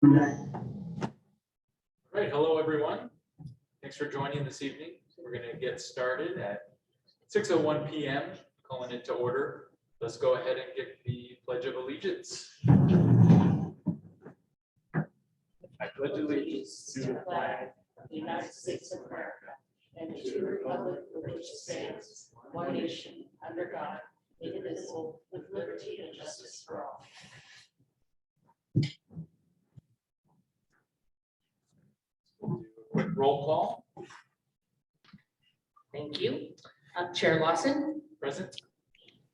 All right, hello everyone. Thanks for joining this evening. We're going to get started at 6:01 p.m. Calling it to order. Let's go ahead and get the Pledge of Allegiance. I pledge allegiance to the flag of the United States of America and to the republic for which it stands, one nation, under God, indivisible, with liberty and justice for all. We'll do a quick roll call. Thank you. Chair Lawson, Present.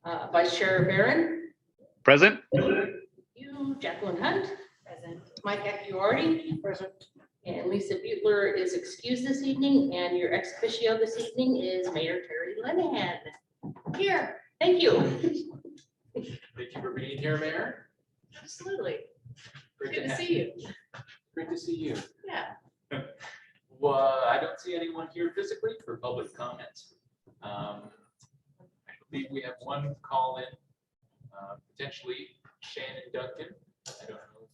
Vice Chair Barron, Present. you, Jacqueline Hunt, present. Mike Acuardi, present. And Lisa Butler is excused this evening, and your ex officio this evening is Mayor Terry Lenahan. Here, thank you. Thank you for being here, Mayor. Absolutely. Great Good to have see you. Great to see you. Yeah. Well, I don't see anyone here physically for public comment. I believe we have one call in, potentially Shannon Duncan. I don't know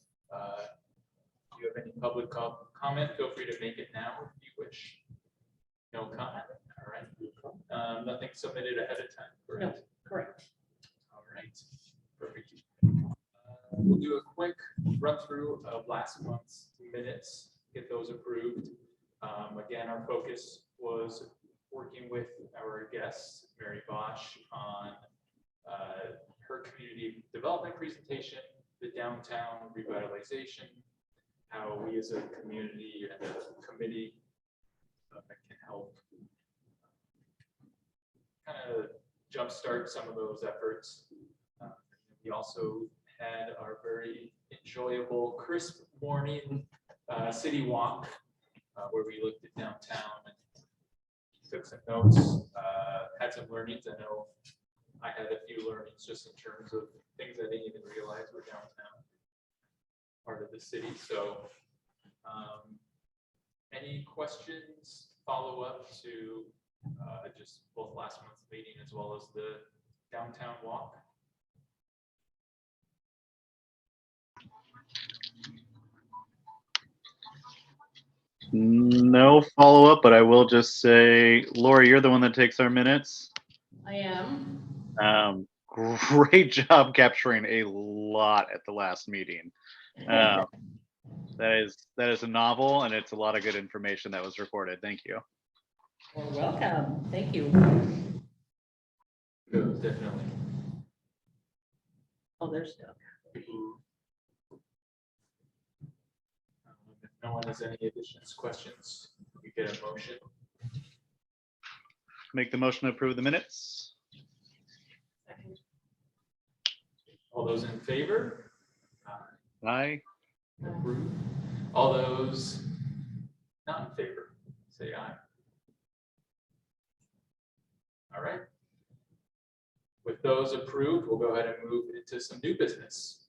if you have any public comment. Feel free to make it now if you wish. No comment. All right. Nothing submitted ahead of time. Correct. Correct. All right. Perfect. We'll do a quick run through of last month's minutes, get those approved. Again, our focus was working with our guest, Mary Bosch, on her community development presentation, the downtown revitalization, how we as a community and a committee can help kind of jumpstart some of those efforts. We also had our very enjoyable, crisp morning city walk where we looked at downtown and took some notes, had some learnings. I know I had a few learnings just in terms of things I didn't even realize were downtown part of the city. So any questions, follow up to just both last month's meeting as well as the downtown walk? No follow-up, but I will just say, Lori, you're the one that takes our minutes. I am. Great job capturing a lot at the last meeting. That is a novel, and it's a lot of good information that was recorded. Thank you. You're welcome. Thank you. Good, definitely. Oh, there's no. If no one has any additions, questions, we get a motion. Make the motion to approve the minutes. All those in favor? Aye. Approved. All those not in favor, say aye. All right. With those approved, we'll go ahead and move into some new business.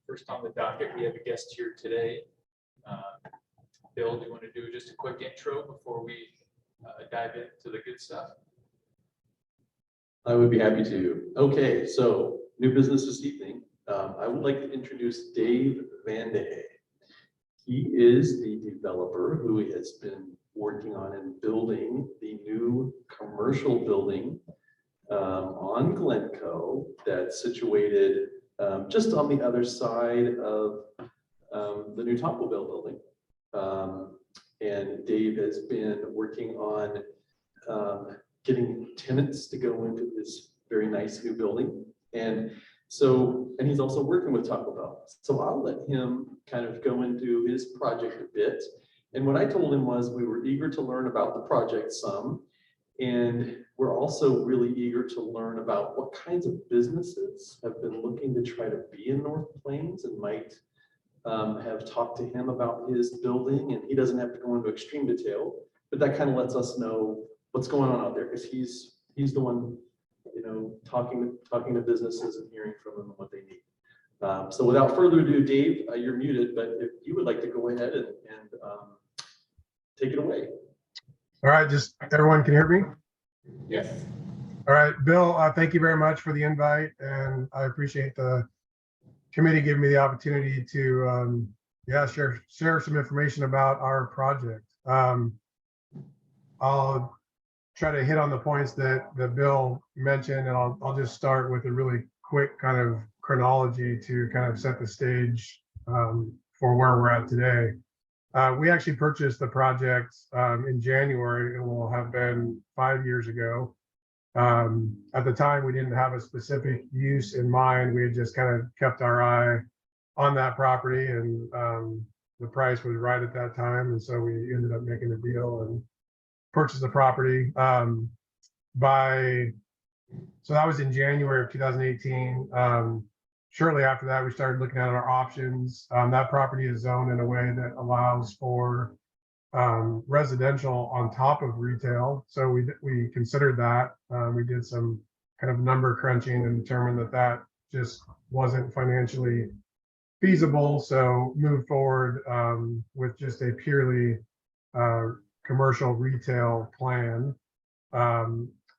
First on the docket, we have a guest here today. Bill, do you want to do just a quick intro before we dive into the good stuff? I would be happy to. Okay, so new business this evening. I would like to introduce Dave Van de Hey. He is the developer who has been working on and building the new commercial building on Glencoe that's situated just on the other side of the new Taco Bell building. And Dave has been working on getting tenants to go into this very nice new building. And he's also working with Taco Bell. So I'll let him kind of go into his project a bit. And what I told him was we were eager to learn about the project some. And we're also really eager to learn about what kinds of businesses have been looking to try to be in North Plains and might have talked to him about his building. And he doesn't have to go into extreme detail, but that kind of lets us know what's going on out there, because he's the one, you know, talking to businesses and hearing from them what they need. So without further ado, Dave, you're muted, but if you would like to go ahead and take it away. All right, just everyone can hear me? Yes. All right, Bill, thank you very much for the invite, and I appreciate the committee giving me the opportunity to, yeah, share some information about our project. I'll try to hit on the points that Bill mentioned, and I'll just start with a really quick kind of chronology to kind of set the stage for where we're at today. We actually purchased the project in January. It will have been 5 years ago. At the time, we didn't have a specific use in mind. We had just kind of kept our eye on that property, and the price was right at that time. And so we ended up making a deal and purchased the property. So that was in January of 2018. Shortly after that, we started looking at our options. That property is zoned in a way that allows for residential on top of retail. So we considered that. We did some kind of number crunching and determined that that just wasn't financially feasible. So moved forward with just a purely commercial retail plan.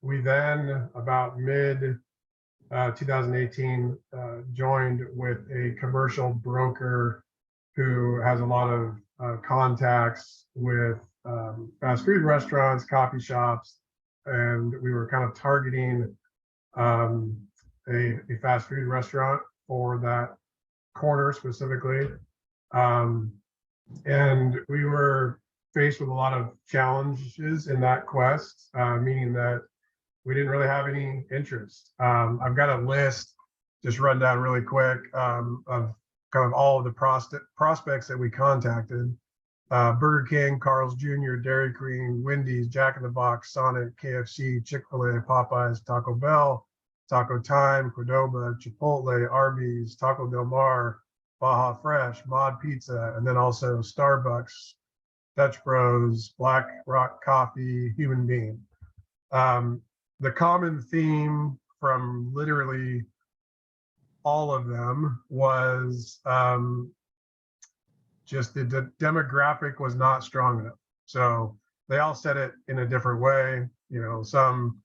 We then, about mid 2018, joined with a commercial broker who has a lot of contacts with fast food restaurants, coffee shops, and we were kind of targeting a fast food restaurant for that corner specifically. And we were faced with a lot of challenges in that quest, meaning that we didn't really have any interest. I've got a list, just run down really quick, of kind of all of the prospects that we contacted. Burger King, Carl's Jr., Dairy Queen, Wendy's, Jack in the Box, Sonic, KFC, Chick-fil-A, Popeyes, Taco Bell, Taco Time, Qdoba, Chipotle, Arby's, Taco Del Mar, Baja Fresh, Mod Pizza, and then also Starbucks, Dutch Bros, Black Rock Coffee, Human Bean. The common theme from literally all of them was just the demographic was not strong enough. So they all said it in a different way. You know, some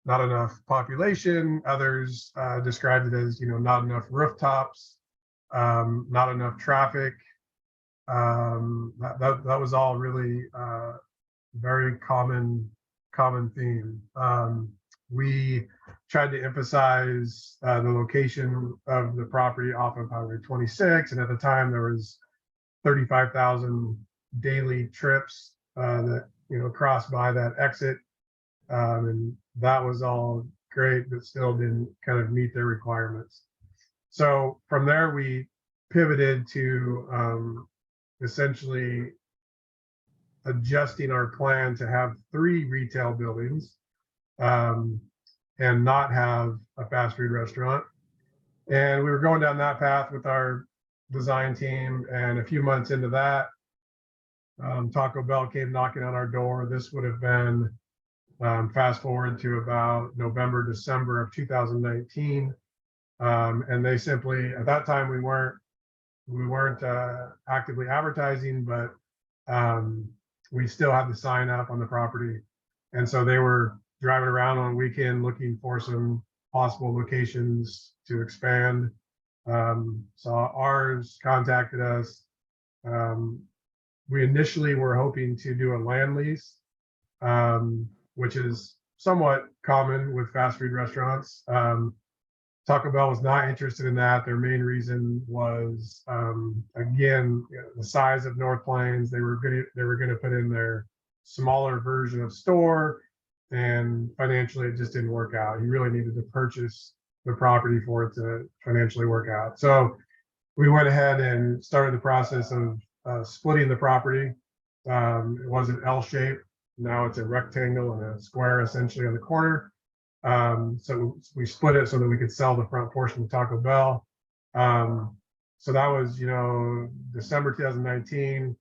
not enough population, others described it as, you know, not enough rooftops, not enough traffic. That was all really very common theme. We tried to emphasize the location of the property off of Highway 26, and at the time there was 35,000 daily trips that, you know, crossed by that exit, and that was all great, but still didn't kind of meet their requirements. So from there we pivoted to essentially adjusting our plan to have 3 retail buildings and not have a fast food restaurant. And we were going down that path with our design team, and a few months into that, Taco Bell came knocking on our door. This would have been fast forward to about November, December of 2019. And they simply, at that time, we weren't actively advertising, but we still had the sign up on the property. And so they were driving around on a weekend looking for some possible locations to expand. So ours contacted us. We initially were hoping to do a land lease, which is somewhat common with fast food restaurants. Taco Bell was not interested in that. Their main reason was, again, the size of North Plains. They were going to put in their smaller version of store, and financially it just didn't work out. You really needed to purchase the property for it to financially work out. So we went ahead and started the process of splitting the property. It was an L shape. Now it's a rectangle and a square essentially on the corner. So we split it so that we could sell the front portion of Taco Bell. So that was, you know, December 2019,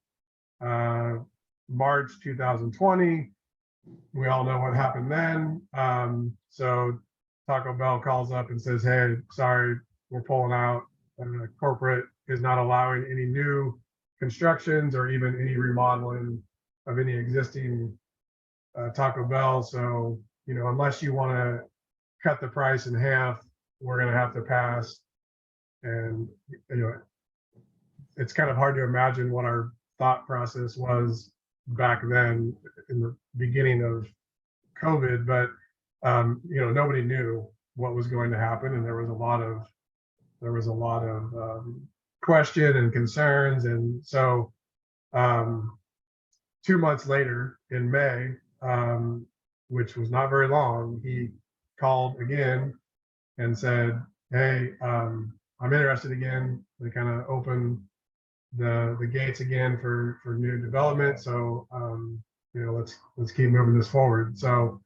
March 2020. We all know what happened then. So Taco Bell calls up and says, "Hey, sorry, we're pulling out. Corporate is not allowing any new constructions or even any remodeling of any existing Taco Bell. So, you know, unless you want to cut the price in half, we're going to have to pass." And, you know, it's kind of hard to imagine what our thought process was back then in the beginning of COVID, but, you know, nobody knew what was going to happen. And there was a lot of question and concerns. And so 2 months later in May, which was not very long, he called again and said, hey, I'm interested again. They kind of opened the gates again for new development. So, you know, let's keep moving this forward. So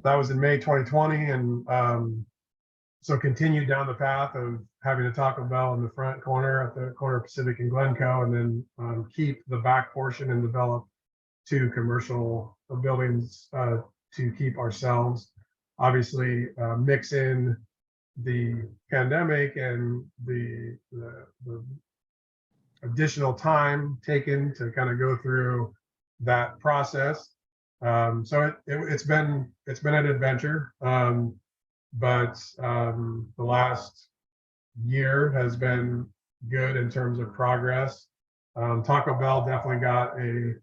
that was in May 2020. And so continued down the path of having a Taco Bell in the front corner at the corner of Pacific and Glencoe, and then keep the back portion and develop 2 commercial buildings to keep ourselves. Obviously, mix in the pandemic and the additional time taken to kind of go through that process. So it's been an adventure, but the last year has been good in terms of progress. Taco Bell definitely got a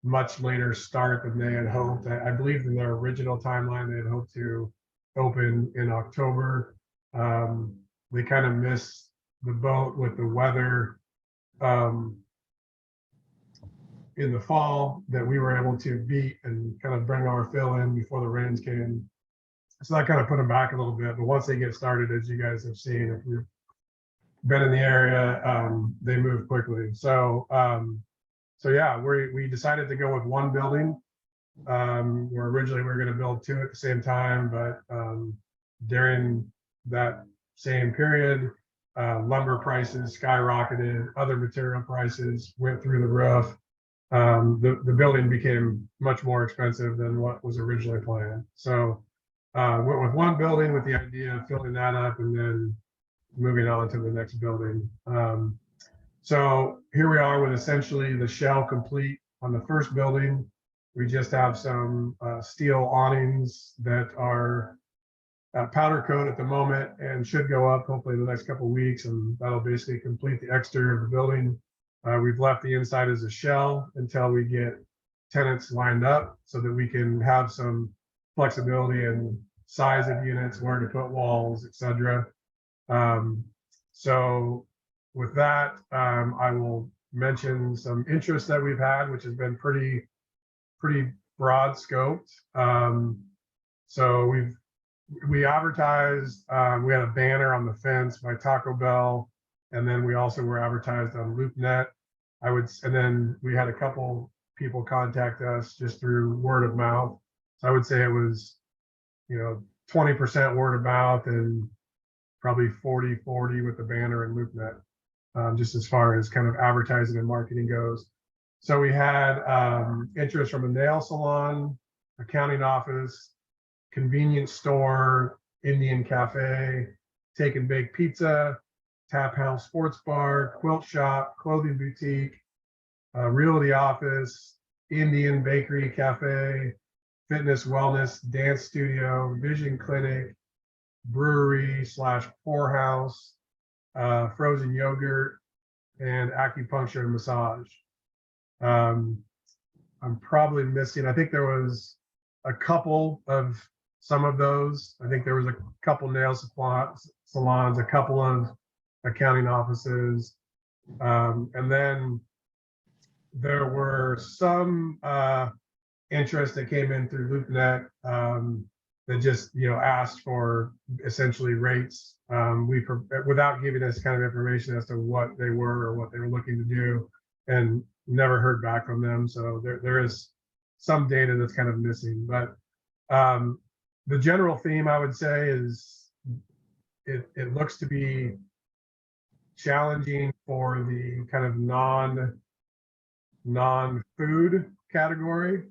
much later start than they had hoped. I believe in their original timeline, they had hoped to open in October. They kind of missed the boat with the weather in the fall that we were able to beat and kind of bring our fill in before the rains came. So that kind of put them back a little bit. But once they get started, as you guys have seen, if you've been in the area, they move quickly. So yeah, we decided to go with 1 building. Where originally we were going to build 2 at the same time, but during that same period, lumber prices skyrocketed, other material prices went through the roof. The building became much more expensive than what was originally planned. So went with 1 building with the idea of filling that up and then moving on to the next building. So here we are with essentially the shell complete on the first building. We just have some steel awnings that are powder coat at the moment and should go up hopefully in the next couple of weeks, and that'll basically complete the exterior of the building. We've left the inside as a shell until we get tenants lined up so that we can have some flexibility in size of units, where to put walls, etc. So with that, I will mention some interest that we've had, which has been pretty broad scoped. So we advertised, we had a banner on the fence by Taco Bell, and then we also were advertised on LoopNet. And then we had a couple people contact us just through word of mouth. So I would say it was, 20% word of mouth and probably 40-40 with the banner and LoopNet, just as far as kind of advertising and marketing goes. So we had interest from a nail salon, accounting office, convenience store, Indian cafe, Take and Bake Pizza, Tap House Sports Bar, quilt shop, clothing boutique, realty office, Indian bakery cafe, fitness wellness, dance studio, vision clinic, brewery / poorhouse, frozen yogurt, and acupuncture and massage. I'm probably missing, I think there was a couple of some of those. I think there was a couple nail salons, a couple of accounting offices. And then there were some interest that came in through LoopNet that just asked for essentially rates. Without giving us kind of information as to what they were or what they were looking to do, and never heard back from them. So there is some data that's kind of missing. But the general theme, I would say, is it looks to be challenging for the kind of non-food category,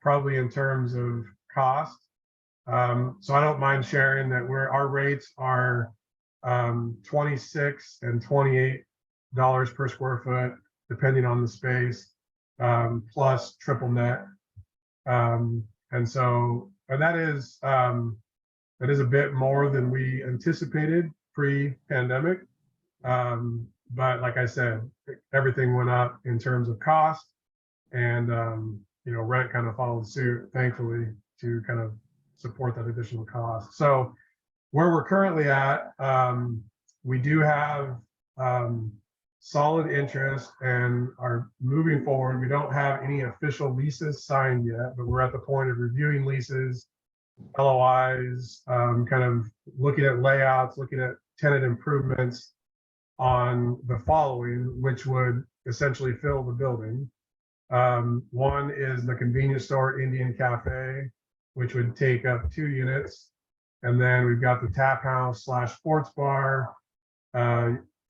probably in terms of cost. So I don't mind sharing that our rates are $26 and $28 per square foot, depending on the space, plus triple net. And that is a bit more than we anticipated pre-pandemic. But like I said, everything went up in terms of cost, and rent kind of followed suit, thankfully, to kind of support that additional cost. So where we're currently at, we do have solid interest and are moving forward. We don't have any official leases signed yet, but we're at the point of reviewing leases, LOIs, kind of looking at layouts, looking at tenant improvements on the following, which would essentially fill the building. One is the convenience store Indian Cafe, which would take up 2 units. And then we've got the tap house / sports bar,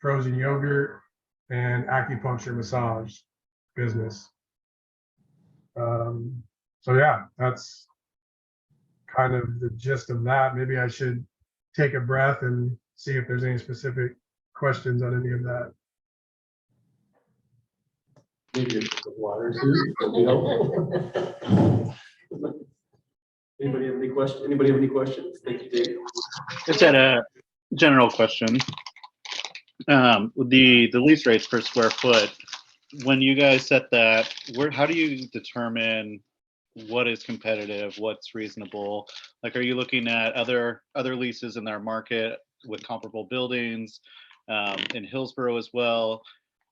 frozen yogurt, and acupuncture massage business. So yeah, that's kind of the gist of that. Maybe I should take a breath and see if there's any specific questions on any of that. Maybe a cup of water too. That'd be helpful. Anybody have any questions? Anybody have any questions? Thank you, Dave. Just had a general question. The lease rates per square foot, when you guys set that, how do you determine what is competitive, what's reasonable? Like, are you looking at other leases in their market with comparable buildings, in Hillsborough as well?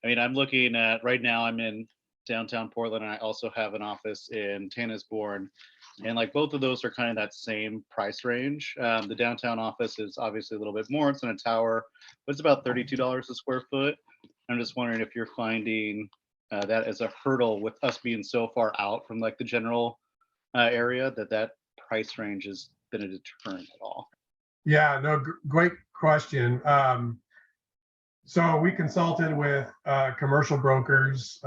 I mean, I'm looking at, right now I'm in downtown Portland, and I also have an office in Tanasbourne. And like both of those are kind of that same price range. The downtown office is obviously a little bit more. It's in a tower, but it's about $32 a square foot. I'm just wondering if you're finding that as a hurdle with us being so far out from like the general area, that price range has been a deterrent at all. Yeah, no, great question. So we consulted with commercial brokers.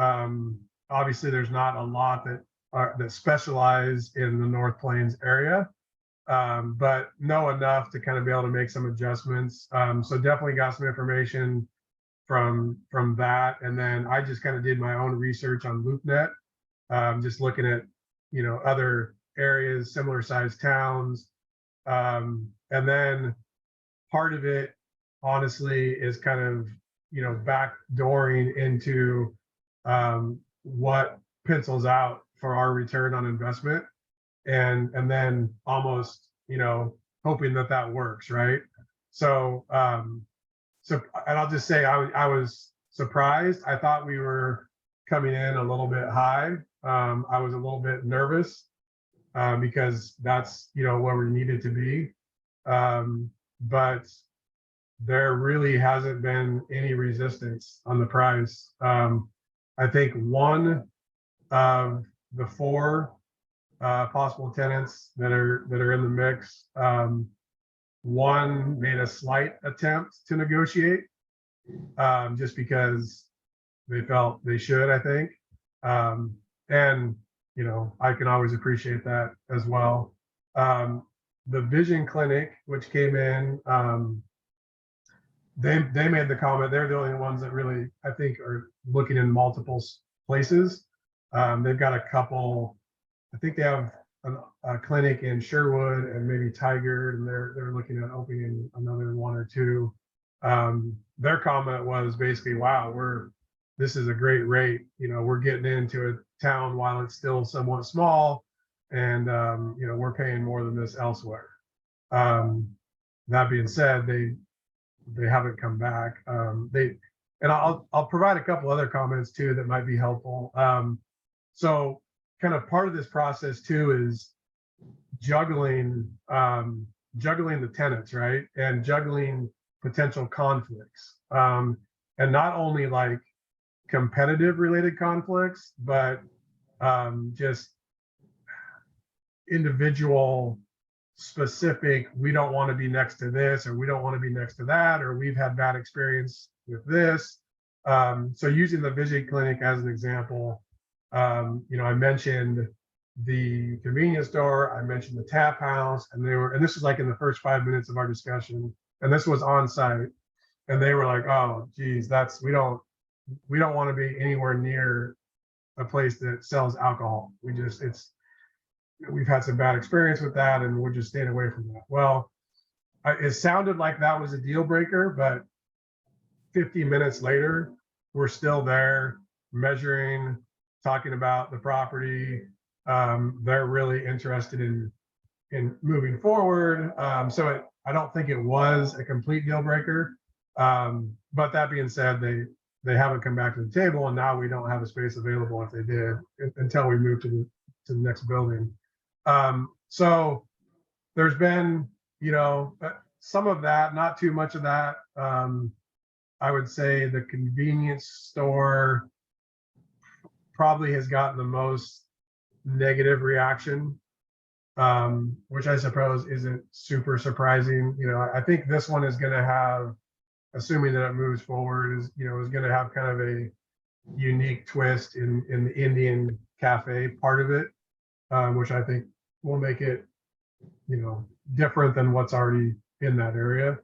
Obviously, there's not a lot that specialize in the North Plains area, but know enough to kind of be able to make some adjustments. So definitely got some information from that, and then I just kind of did my own research on LoopNet, just looking at other areas, similar sized towns, and then part of it honestly is kind of backdooring into what pencils out for our return on investment, and then almost hoping that works, right? So and I'll just say I was surprised. I thought we were coming in a little bit high. I was a little bit nervous because that's where we needed to be, but there really hasn't been any resistance on the price. I think one of the 4 possible tenants that are in the mix, one made a slight attempt to negotiate, just because they felt they should, I think. And I can always appreciate that as well. The Vision Clinic, which came in, they made the comment. They're the only ones that really, I think, are looking in multiple places. They've got a couple. I think they have a clinic in Sherwood and maybe Tigard, and they're looking at opening another 1 or 2. Their comment was basically, "Wow, this is a great rate. We're getting into a town while it's still somewhat small, and we're paying more than this elsewhere." That being said, they haven't come back. And I'll provide a couple other comments too that might be helpful. So kind of part of this process too is juggling the tenants, right? And juggling potential conflicts. And not only like competitive related conflicts, but just individual specific, we don't want to be next to this, or we don't want to be next to that, or we've had bad experience with this. So using the Vision Clinic as an example, I mentioned the convenience store, I mentioned the tap house, and this was like in the first 5 minutes of our discussion, and this was on site, and they were like, "Oh, geez, we don't want to be anywhere near a place that sells alcohol. We've had some bad experience with that, and we're just staying away from that." Well, it sounded like that was a deal breaker, but 50 minutes later, we're still there measuring, talking about the property. They're really interested in moving forward. I don't think it was a complete deal breaker. But that being said, they haven't come back to the table, and now we don't have a space available if they did until we move to the next building. So there's been, some of that, not too much of that. I would say the convenience store probably has gotten the most negative reaction, which I suppose isn't super surprising. I think this one is going to have, assuming that it moves forward, is going to have kind of a unique twist in the Indian cafe part of it, which I think will make it, different than what's already in that area.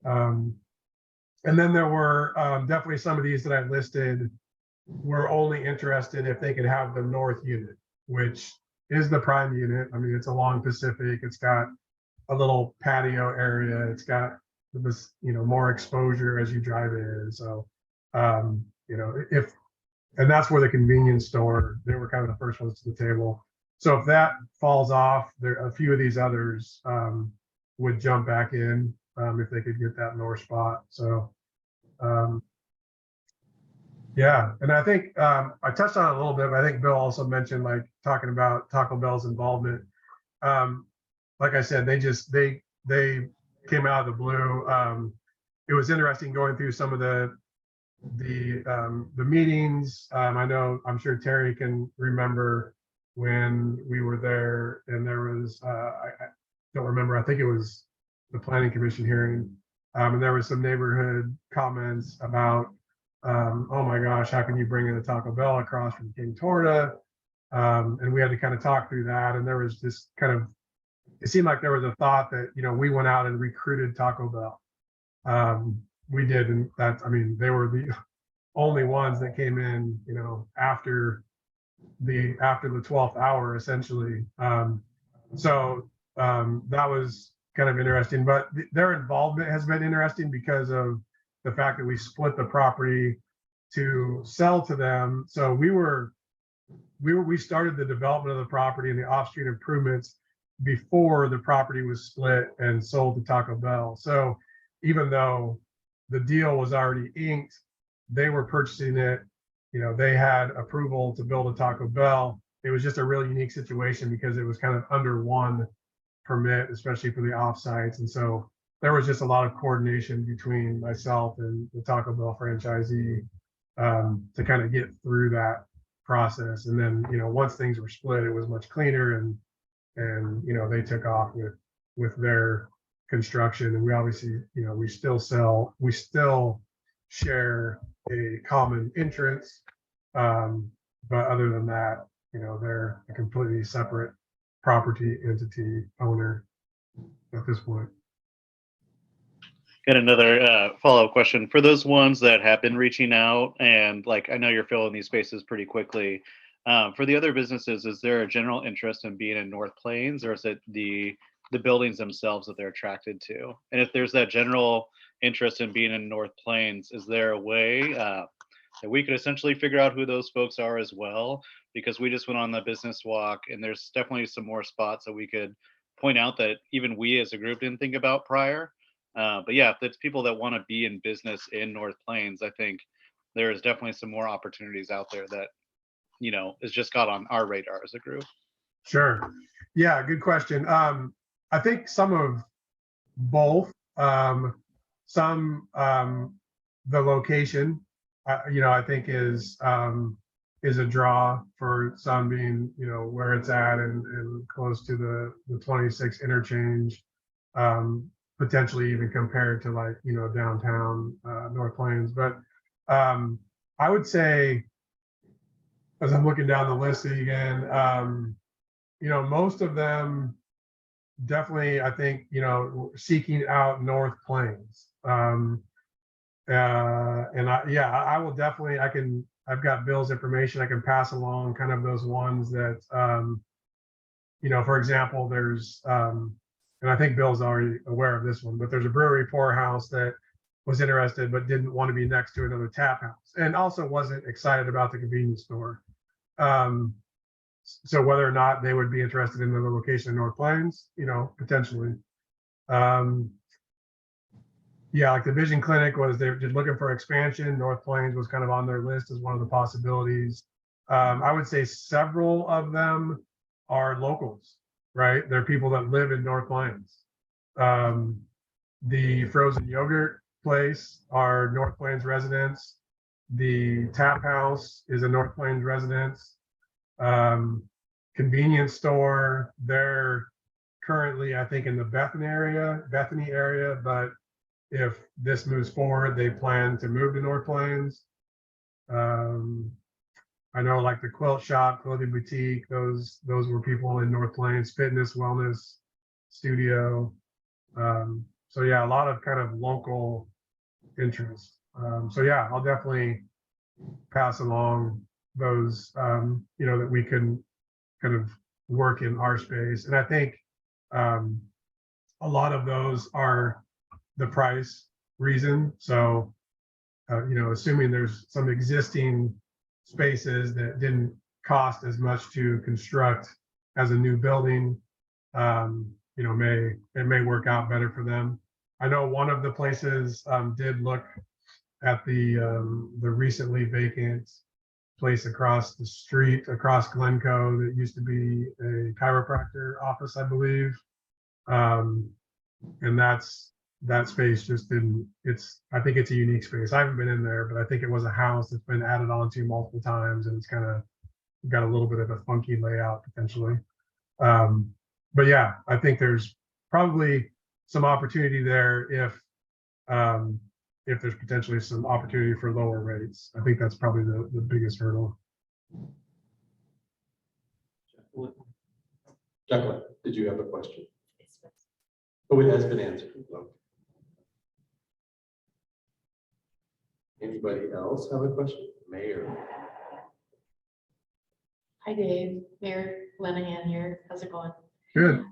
And then there were definitely some of these that I listed were only interested if they could have the north unit, which is the prime unit. I mean, it's along Pacific. It's got a little patio area. It's got this, more exposure as you drive in. So, and that's where the convenience store, they were kind of the first ones to the table. So if that falls off, a few of these others would jump back in if they could get that north spot. So, yeah, and I think I touched on it a little bit, but I think Bill also mentioned talking about Taco Bell's involvement. Like I said, they came out of the blue. It was interesting going through some of the meetings. I'm sure Terry can remember when we were there, and there was I don't remember. I think it was the Planning Commission hearing, and there was some neighborhood comments about, oh my gosh, how can you bring in a Taco Bell across from King Torta? And we had to kind of talk through that, and there was this kind of, it seemed like there was a thought that we went out and recruited Taco Bell. We did, and they were the only ones that came in, after the 12th hour, essentially. So that was kind of interesting, but their involvement has been interesting because of the fact that we split the property to sell to them. So we started the development of the property and the off-street improvements before the property was split and sold to Taco Bell. So even though the deal was already inked, they were purchasing it. They had approval to build a Taco Bell. It was just a really unique situation because it was kind of under one permit, especially for the offsites. And so there was just a lot of coordination between myself and the Taco Bell franchisee to kind of get through that process. And then, once things were split, it was much cleaner, and they took off with their construction. And we obviously, we still share a common entrance. But other than that, they're a completely separate property entity owner at this point. Got another follow-up question. For those ones that have been reaching out, and I know you're filling these spaces pretty quickly, for the other businesses, is there a general interest in being in North Plains, or is it the buildings themselves that they're attracted to? And if there's that general interest in being in North Plains, is there a way that we could essentially figure out who those folks are as well? Because we just went on the business walk, and there's definitely some more spots that we could point out that even we as a group didn't think about prior. But yeah, if it's people that want to be in business in North Plains, I think there is definitely some more opportunities out there that, is just got on our radar as a group. Sure. Yeah, good question. I think some of both. The location, I think is a draw for some, being, where it's at and close to the 26 interchange, potentially even compared to downtown North Plains. But I would say, as I'm looking down the list again, most of them definitely, I think, seeking out North Plains. And I will definitely, I've got Bill's information. I can pass along kind of those ones that, for example, there's, and and I think Bill's already aware of this one, but there's a brewery poorhouse that was interested but didn't want to be next to another tap house, and also wasn't excited about the convenience store. So whether or not they would be interested in another location in North Plains, potentially. Yeah, like the Vision Clinic was, they're just looking for expansion. North Plains was kind of on their list as one of the possibilities. I would say several of them are locals, right? They're people that live in North Plains. The frozen yogurt place are North Plains residents. The tap house is a North Plains resident. Convenience store, they're currently, I think, in the Bethany area, but if this moves forward, they plan to move to North Plains. I know like the quilt shop, clothing boutique, those were people in North Plains, fitness, wellness studio. So yeah, a lot of kind of local interest. So yeah, I'll definitely pass along those, that we can kind of work in our space. And I think a lot of those are the price reason. So, assuming there's some existing spaces that didn't cost as much to construct as a new building, it may work out better for them. I know one of the places did look at the recently vacant place across the street, across Glencoe, that used to be a chiropractor office, I believe. And that space just didn't, I think it's a unique space. I haven't been in there, but I think it was a house that's been added onto multiple times, and it's kind of got a little bit of a funky layout potentially. But yeah, I think there's probably some opportunity there if there's potentially some opportunity for lower rates. I think that's probably the biggest hurdle. Jacqueline, did you have a question? Oh, it has been answered. Anybody else have a question? Mayor. Hi, Dave. Mayor Lenahan here. How's it going? Good.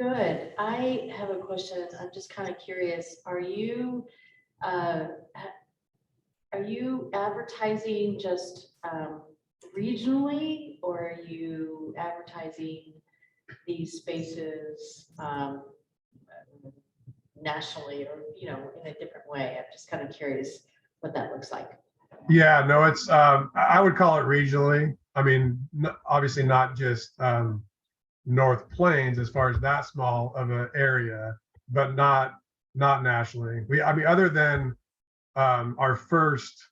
Good. I have a question. I'm just kind of curious. Are you advertising just regionally, or are you advertising these spaces nationally, or in a different way? I'm just kind of curious what that looks like. Yeah, no, it's I would call it regionally. I mean, obviously not just North Plains as far as that small of an area, but not nationally. Other than our first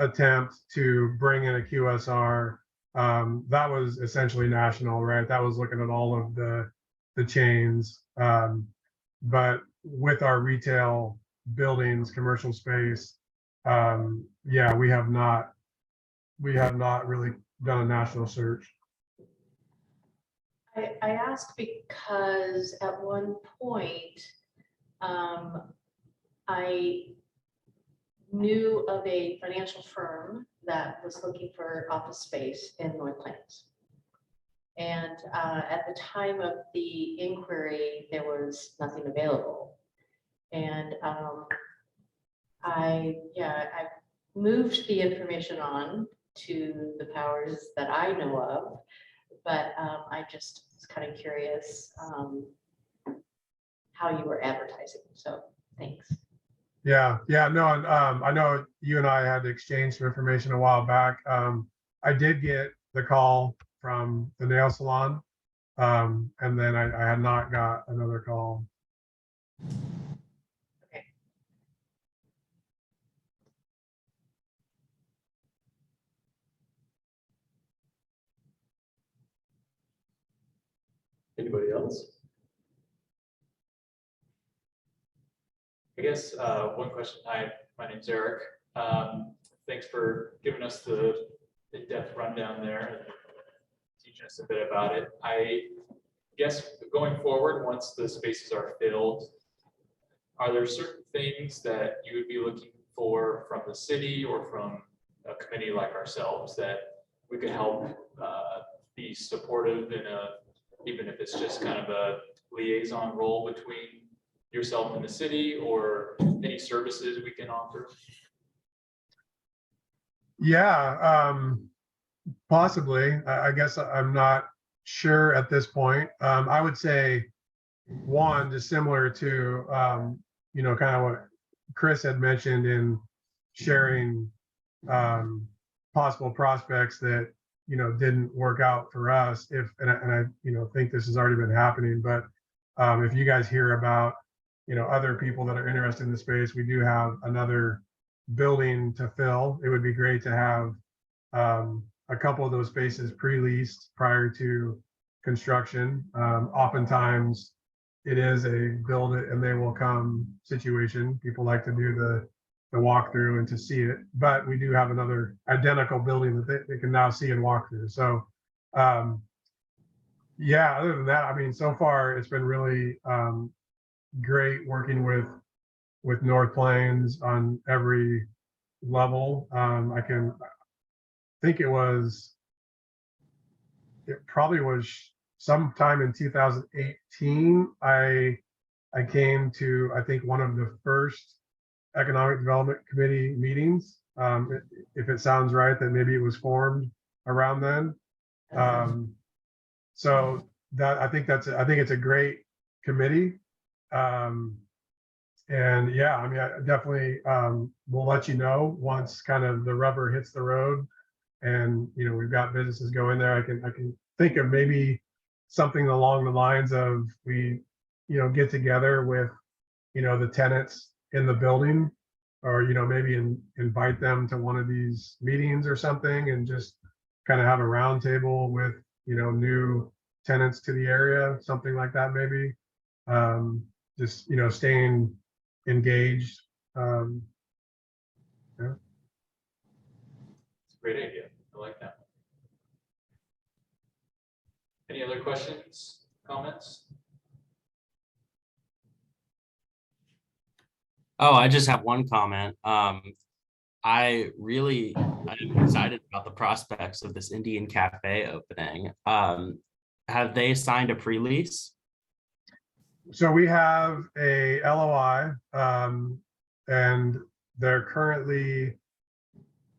attempt to bring in a QSR, that was essentially national, right? That was looking at all of the chains. But with our retail buildings, commercial space, yeah, we have not really done a national search. I asked because at one point, I knew of a financial firm that was looking for office space in North Plains. And at the time of the inquiry, there was nothing available. And I moved the information on to the powers that I know of, but I just was kind of curious how you were advertising. So thanks. Yeah, no, and I know you and I had to exchange some information a while back. I did get the call from the nail salon, and then I had not got another call. Okay. Anybody else? I guess one question. Hi, my name's Eric. Thanks for giving us the in-depth rundown there and teaching us a bit about it. I guess going forward, once the spaces are filled, are there certain things that you would be looking for from the city or from a committee like ourselves that we could help be supportive in even if it's just kind of liaison role between yourself and the city, or any services we can offer? Yeah, possibly. I guess I'm not sure at this point. I would say one, just similar to, kind of what Chris had mentioned in sharing possible prospects that, didn't work out for us. And I think this has already been happening, but if you guys hear about, other people that are interested in the space, we do have another building to fill. It would be great to have a couple of those spaces pre-leased prior to construction. Oftentimes it is a build it and they will come situation. People like to do the walkthrough and to see it, but we do have another identical building that they can now see and walk through. So yeah, other than that, I mean, so far it's been really great working with North Plains on every level. I think it probably was sometime in 2018. I came to, I think, one of the first Economic Development Committee meetings. If it sounds right, that maybe it was formed around then. So that I think it's a great committee. And yeah, I mean, I definitely will let you know once kind of the rubber hits the road and, we've got businesses go in there. I can think of maybe something along the lines of we, get together with, the tenants in the building, or, maybe invite them to one of these meetings or something, and just kind of have a roundtable with, new tenants to the area, something like that, maybe. Just, staying engaged. Yeah. It's a great idea. I like that. Any other questions, comments? Oh, I just have one comment. I'm excited about the prospects of this Indian cafe opening. Have they signed a pre-lease? So we have a LOI, and they're currently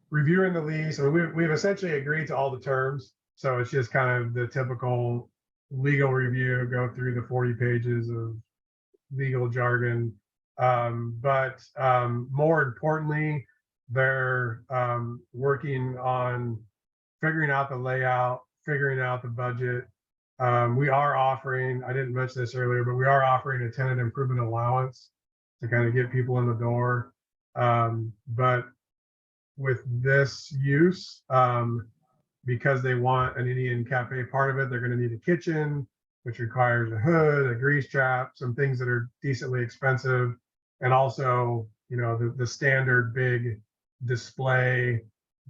reviewing the lease. I mean, we've essentially agreed to all the terms. So it's just kind of the typical legal review, go through the 40 pages of legal jargon. But more importantly, they're working on figuring out the layout, figuring out the budget. We are offering, I didn't mention this earlier, but we are offering a tenant improvement allowance to kind of get people in the door. But with this use, because they want an Indian cafe part of it, they're going to need a kitchen, which requires a hood, a grease trap, some things that are decently expensive. And also, the standard big display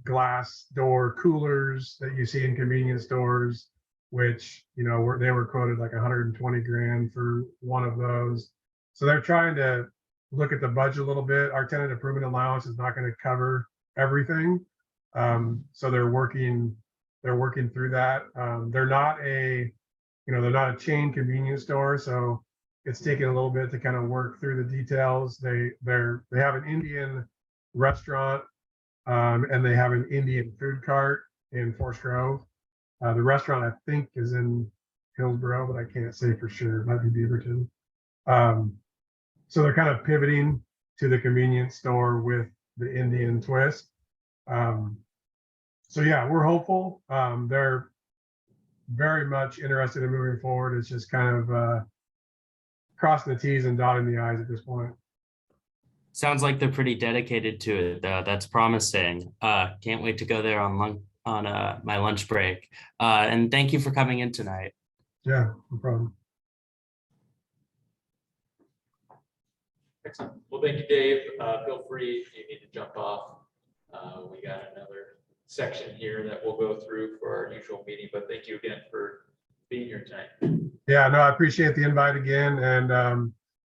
glass door coolers that you see in convenience stores, which, they were quoted like 120 grand for one of those. So they're trying to look at the budget a little bit. Our tenant improvement allowance is not going to cover everything. So they're working through that. They're not a chain convenience store. So it's taking a little bit to kind of work through the details. They have an Indian restaurant, and they have an Indian food cart in Forest Grove. The restaurant, I think, is in Hillsborough, but I can't say for sure. It might be Beaverton. So they're kind of pivoting to the convenience store with the Indian twist. So yeah, we're hopeful. They're very much interested in moving forward. It's just kind of crossing the T's and dotting the I's at this point. Sounds like they're pretty dedicated to it, though. That's promising. Can't wait to go there on my lunch break. And thank you for coming in tonight. Yeah, no problem. Excellent. Well, thank you, Dave. Feel free if you need to jump off. We got another section here that we'll go through for our usual meeting, but thank you again for being here tonight. Yeah, no, I appreciate the invite again. And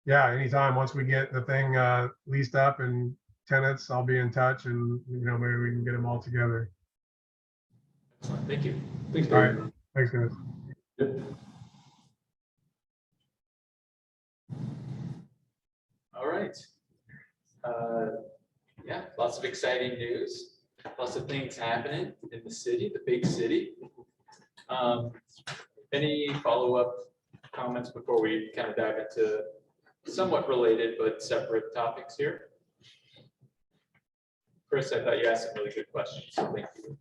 yeah, anytime once we get the thing leased up and tenants, I'll be in touch, and maybe we can get them all together. Excellent. Thank you. Thanks, All right. Dave. Thanks, guys. Yep. All right. Yeah, lots of exciting news, lots of things happening in the city, the big city. Any follow-up comments before we kind of dive into somewhat related but separate topics here? Chris, I thought you asked some really good questions, so thank you.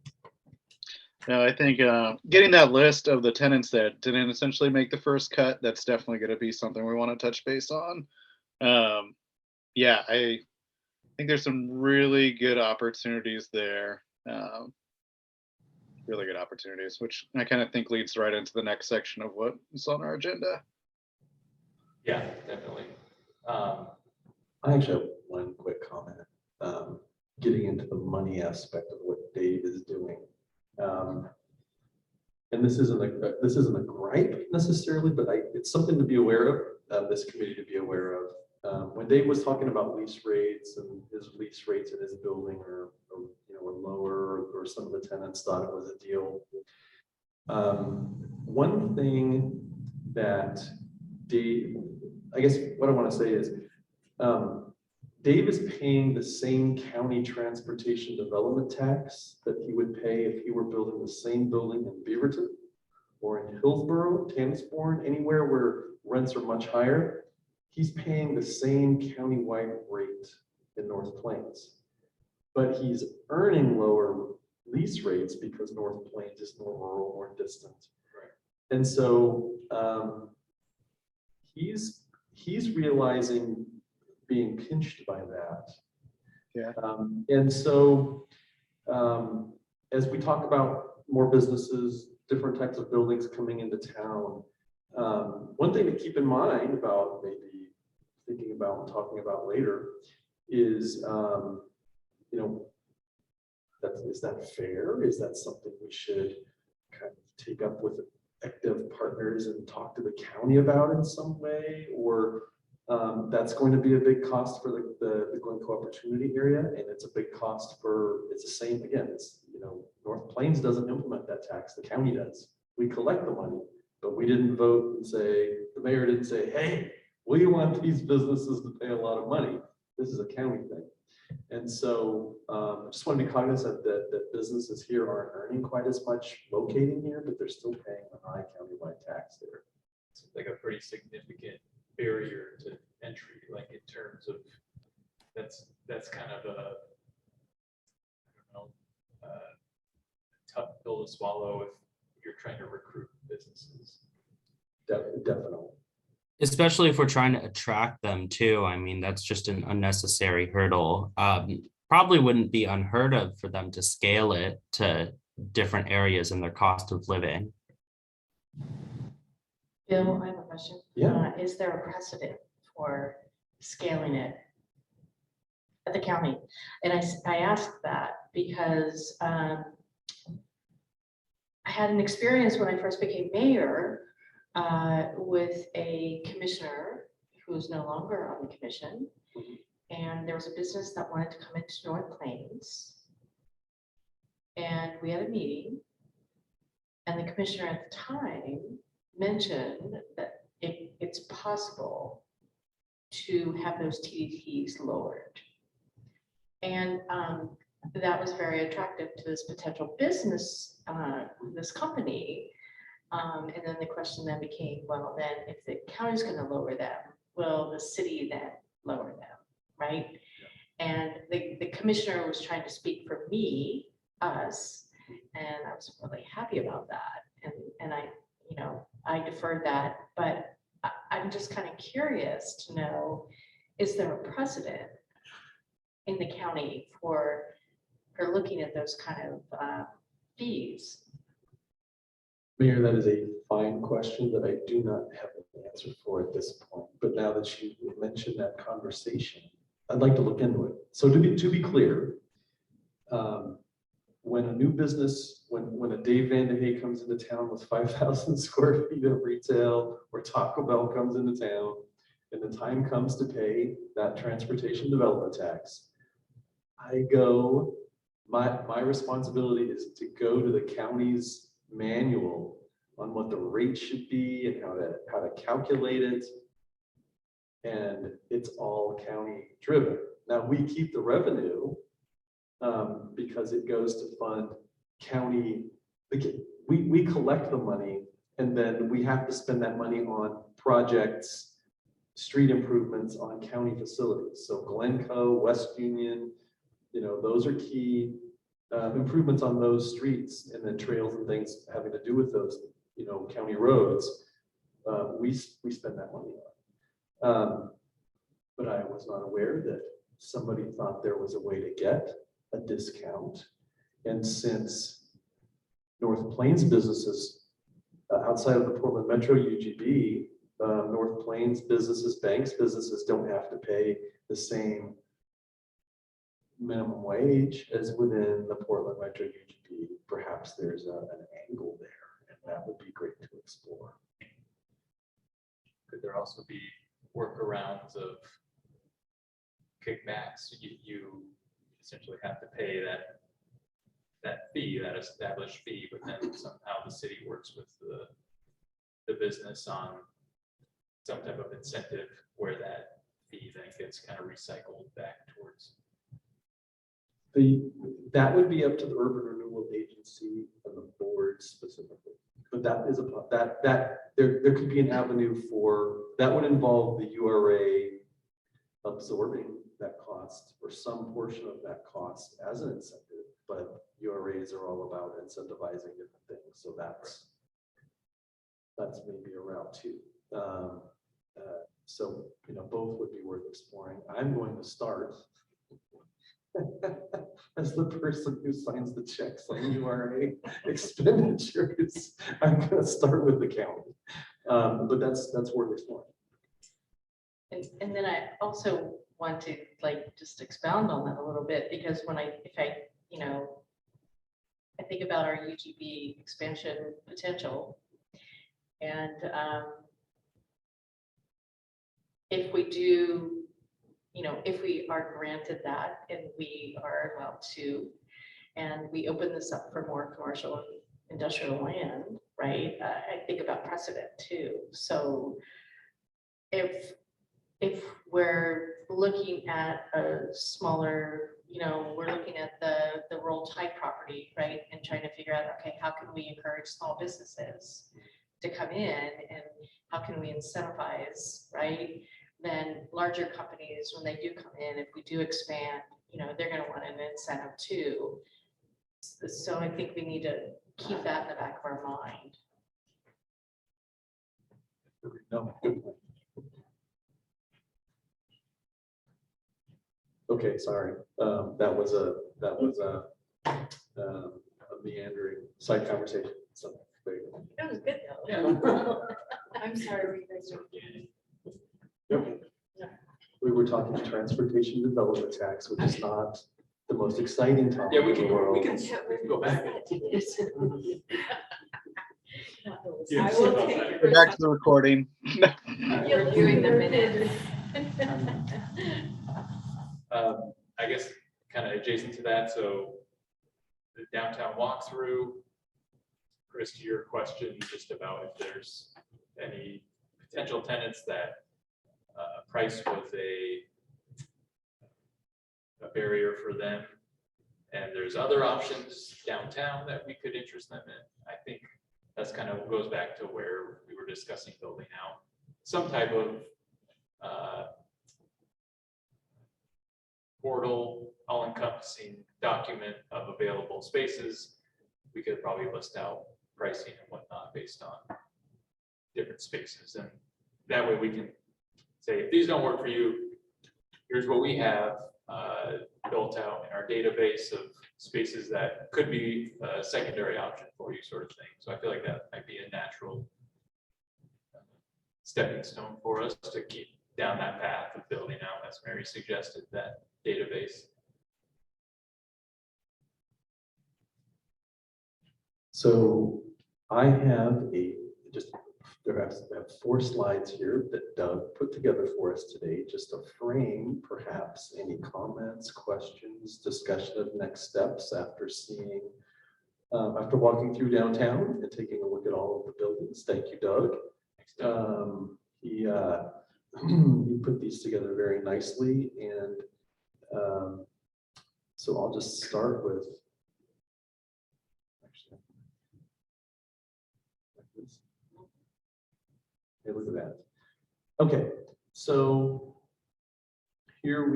No, I think getting that list of the tenants that didn't essentially make the first cut, that's definitely going to be something we want to touch base on. Yeah, I think there's some really good opportunities there. Really good opportunities, which I kind of think leads right into the next section of what is on our agenda. Yeah, definitely. I actually have one quick comment. Getting into the money aspect of what Dave is doing. And this isn't a gripe necessarily, but it's something to be aware of, this committee to be aware of. When Dave was talking about lease rates and his lease rates in his building are lower, or some of the tenants thought it was a deal. One thing that Dave, I guess what I want to say is, Dave is paying the same county transportation development tax that he would pay if he were building the same building in Beaverton or in Hillsborough, Tannisbourne, anywhere where rents are much higher. He's paying the same countywide rate in North Plains, but he's earning lower lease rates because North Plains is more rural, more distant. Right. And so he's realizing being pinched by that. Yeah. And so as we talk about more businesses, different types of buildings coming into town, one thing to keep in mind about maybe thinking about and talking about later is, is that fair? Is that something we should kind of take up with active partners and talk to the county about in some way? Or that's going to be a big cost for the Glencoe Opportunity Area, and it's a big cost for, it's the same, again, it's, North Plains doesn't implement that tax, the county does. We collect the money, but we didn't vote and say, the mayor didn't say, hey, we want these businesses to pay a lot of money. This is a county thing. And so I just want to be cognizant that businesses here aren't earning quite as much locating here, but they're still paying a high countywide tax there. It's like a pretty significant barrier to entry, like in terms of that's kind of a, I don't know, tough pill to swallow if you're trying to recruit businesses. Definitely. Especially if we're trying to attract them too. I mean, that's just an unnecessary hurdle. Probably wouldn't be unheard of for them to scale it to different areas in their cost of living. Bill, I have a question. Yeah. Is there a precedent for scaling it at the county? And I asked that because I had an experience when I first became mayor with a commissioner who's no longer on the commission. And there was a business that wanted to come into North Plains. And we had a meeting. And the commissioner at the time mentioned that it's possible to have those TDTs lowered. And that was very attractive to this potential business, this company. And then the question then became, well, then if the county's going to lower them, will the city then lower them, right? Yeah. And the commissioner was trying to speak for me, us, and I was really happy about that. And I deferred that, but I'm just kind of curious to know, is there a precedent in the county for looking at those kind of fees? Mayor, that is a fine question that I do not have an answer for at this point. But now that you mentioned that conversation, I'd like to look into it. So to be clear, when a new business, when a Dave Van de Hey comes into town with 5,000 square feet of retail, or Taco Bell comes into town, and the time comes to pay that transportation development tax, my responsibility is to go to the county's manual on what the rate should be and how to calculate it. and it's all county driven. Now, we keep the revenue because it goes to fund county, we collect the money and then we have to spend that money on projects, street improvements on county facilities. So Glencoe, West Union, you know, those are key improvements on those streets, and then trails and things having to do with those, you know, county roads. We spend that money on. But I was not aware that somebody thought there was a way to get a discount. And since North Plains businesses outside of the Portland Metro UGB, North Plains businesses, banks, businesses don't have to pay the same minimum wage as within the Portland Metro UGB. Perhaps there's an angle there, and that would be great to explore. Could there also be workarounds of kickbacks? You essentially have to pay that fee, that established fee, but then somehow the city works with the business on some type of incentive where that fee then gets kind of recycled back towards. That would be up to the Urban Renewal Agency and the board specifically. But that is there could be an avenue for, that would involve the URA absorbing that cost or some portion of that cost as an incentive. But URAs are all about incentivizing different things. So that's maybe a route too. So, you know, both would be worth exploring. I'm going to start as the person who signs the checks on URA expenditures. I'm going to start with the county, but that's worth exploring. And then I also want to like just expound on that a little bit, because when I think about our UGB expansion potential, and if we do, if we are granted that and we are allowed to, and we open this up for more commercial and industrial land, right? I think about precedent too. So if we're looking at a smaller, we're looking at the rural type property, right? And trying to figure out, okay, how can we encourage small businesses to come in, and how can we incentivize, right? Then larger companies, when they do come in, if we do expand, they're going to want an incentive too. So I think we need to keep that in the back of our mind. No, good point. Okay, sorry. That was a meandering side conversation. So there you go. That was good though. I'm sorry, you guys are. Yep. We were talking to transportation development tax, which is not the most exciting topic. Yeah, we in the can world. go back. I will take Go back to the recording. You're doing the minute. I guess kind of adjacent to that, so the downtown walkthrough, Chris, to your question, just about if there's any potential tenants that price was a barrier for them, and there's other options downtown that we could interest them in. I think that's kind of goes back to where we were discussing building out some type of portal, all-encompassing document of available spaces. We could probably list out pricing and whatnot based on different spaces, and that way we can say, if these don't work for you, here's what we have built out in our database of spaces that could be a secondary option for you, sort of thing. So I feel like that might be a natural stepping stone for us to keep down that path of building out, as Mary suggested, that database. So I have I have 4 slides here that Doug put together for us today, just to frame perhaps any comments, questions, discussion of next steps after seeing, after walking through downtown and taking a look at all of the buildings. Thank you, Doug. he put these together very nicely, and so I'll just start with. Actually, like this. Hey, look at that. Okay, so here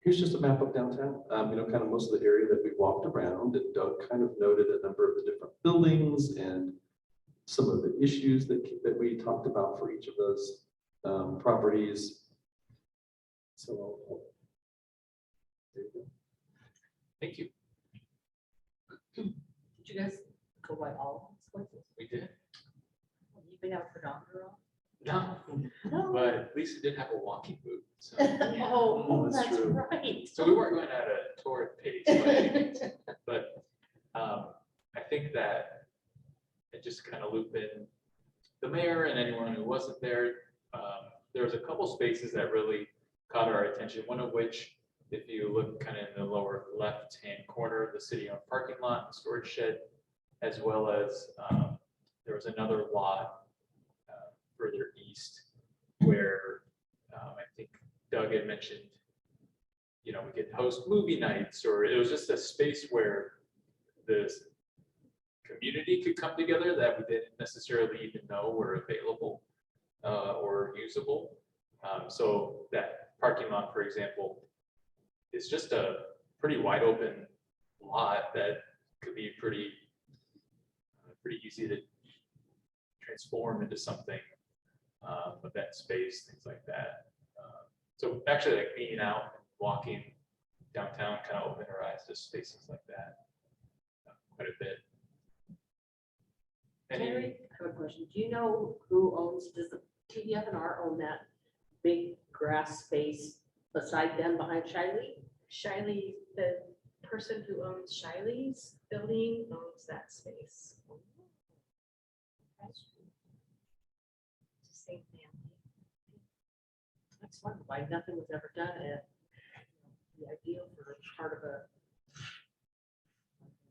here's just a map of downtown. Kind of most of the area that we walked around, and Doug kind of noted a number of the different buildings and some of the issues that we talked about for each of those properties. So there you go. Thank you. Did you guys go by all of these places? We did. You been out for Donder all? No, but Lisa did have a walking boot. So, Oh, that's that's true. right. so we weren't going at a torrid pace, but I think that it just kind of loop in the mayor and anyone who wasn't there. There was a couple spaces that really caught our attention, one of which, if you look kind of in the lower left-hand corner, the city-owned parking lot, and storage shed, as well as there was another lot further east where I think Doug had mentioned, we could host movie nights, or it was just a space where the community could come together that we didn't necessarily even know were available or usable. So that parking lot, for example, is just a pretty wide open lot that could be pretty easy to transform into something, event space, things like that. So actually, like being out and walking downtown kind of opened our eyes to spaces like that quite a bit. Terry, I have a question. Do you know who does the TDF&R own that big grass space beside them behind Shiley? Shiley, the person who owns Shiley's building owns that space. It's the same family. That's wonderful. Why nothing was ever done at the ideal for part of a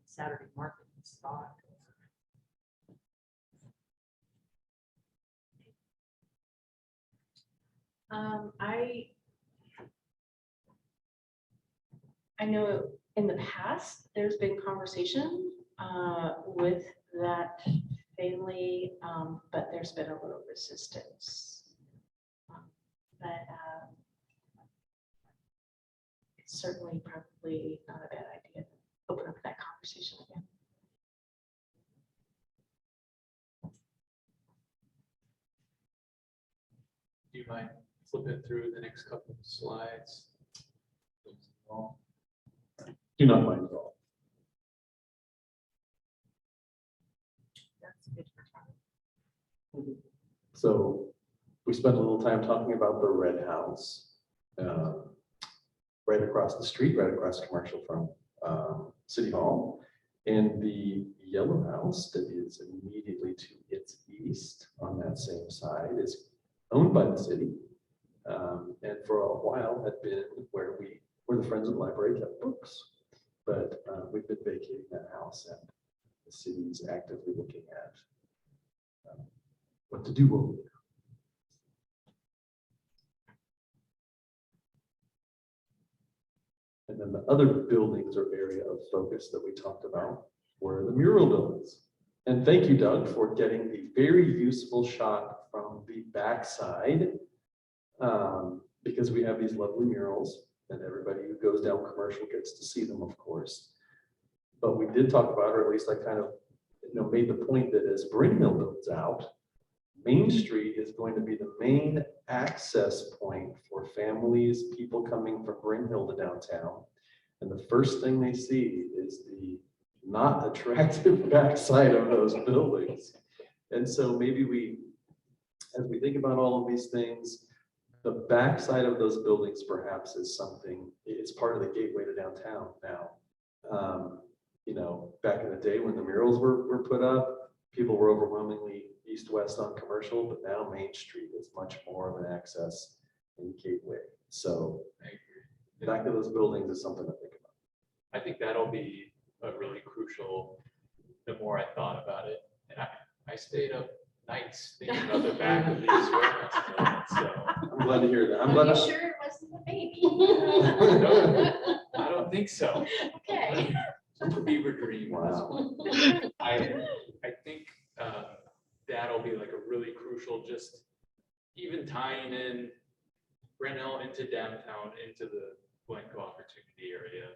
Saturday market spot. I know in the past, there's been conversation with that family, but there's been a little resistance. But it's certainly probably not a bad idea to open up that conversation again. Do you mind flipping through the next couple of slides? Do not mind at all. That's good for time. So we spent a little time talking about the red house, right across the street, right across commercial from City Hall. And the yellow house that is immediately to its east on that same side is owned by the city. And for a while had been where the Friends of the Library kept books. But we've been vacating that house, and the city is actively looking at what to do over there. And then the other buildings or area of focus that we talked about were the mural buildings. And thank you, Doug, for getting the very useful shot from the backside, because we have these lovely murals, and everybody who goes down Commercial gets to see them, of course. But we did talk about, or at least I kind of made the point that as Bryn Hill builds out, Main Street is going to be the main access point for families, people coming from Bryn Hill to downtown. And the first thing they see is the not attractive backside of those buildings. And so maybe as we think about all of these things, the backside of those buildings perhaps is something, it's part of the gateway to downtown now. Back in the day when the murals were put up, people were overwhelmingly east-west on Commercial, but now Main Street is much more of an access and gateway. So I agree. the back of those buildings is something to think about. I think that'll be a really crucial, the more I thought about it. And I stayed up nights thinking about the back of these warehouse buildings, so. I'm glad to hear that. I'm Are glad. you I- sure it wasn't the baby? I don't think so. Okay. Fever dream. Wow. I think that'll be like a really crucial, just even tying in Brent Hill into downtown, into the Glencoe Opportunity area.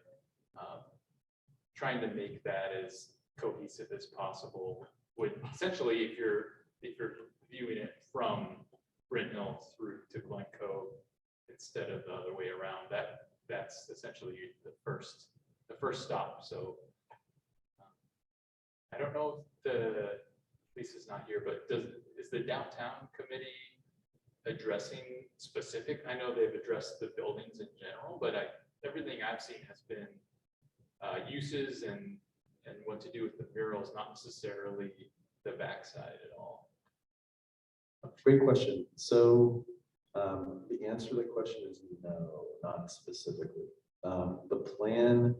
Trying to make that as cohesive as possible would essentially, if you're viewing it from Brent Hill through to Glencoe instead of the other way around, that's essentially the first stop. So I don't know if Lisa's not here, but is the downtown committee addressing specific? I know they've addressed the buildings in general, but everything I've seen has been uses and what to do with the murals, not necessarily the backside at all. Great question. So the answer to the question is no, not specifically. The plan